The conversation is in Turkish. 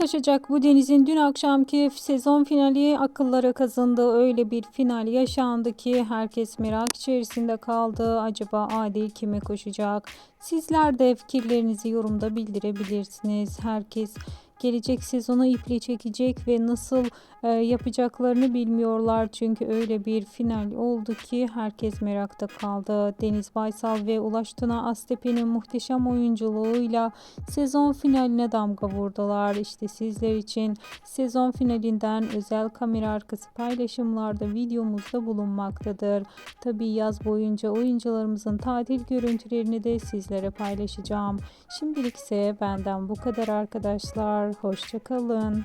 taşacak bu Deniz'in dün akşamki sezon finali akıllara kazındı. Öyle bir final yaşandı ki herkes merak içerisinde kaldı. Acaba Adil kime koşacak? Sizler de fikirlerinizi yorumda bildirebilirsiniz. Herkes gelecek sezonu iple çekecek ve nasıl yapacaklarını bilmiyorlar. Çünkü öyle bir final oldu ki herkes merakta kaldı. Deniz Baysal ve Ulaş Tuna Astepe'nin muhteşem oyunculuğuyla sezon finaline damga vurdular. İşte sizler için sezon finalinden özel kamera arkası paylaşımlarda videomuzda bulunmaktadır. Tabii yaz boyunca oyuncularımızın tatil görüntülerini de sizlere paylaşacağım. Şimdilik ise benden bu kadar arkadaşlar. Hoşça kalın.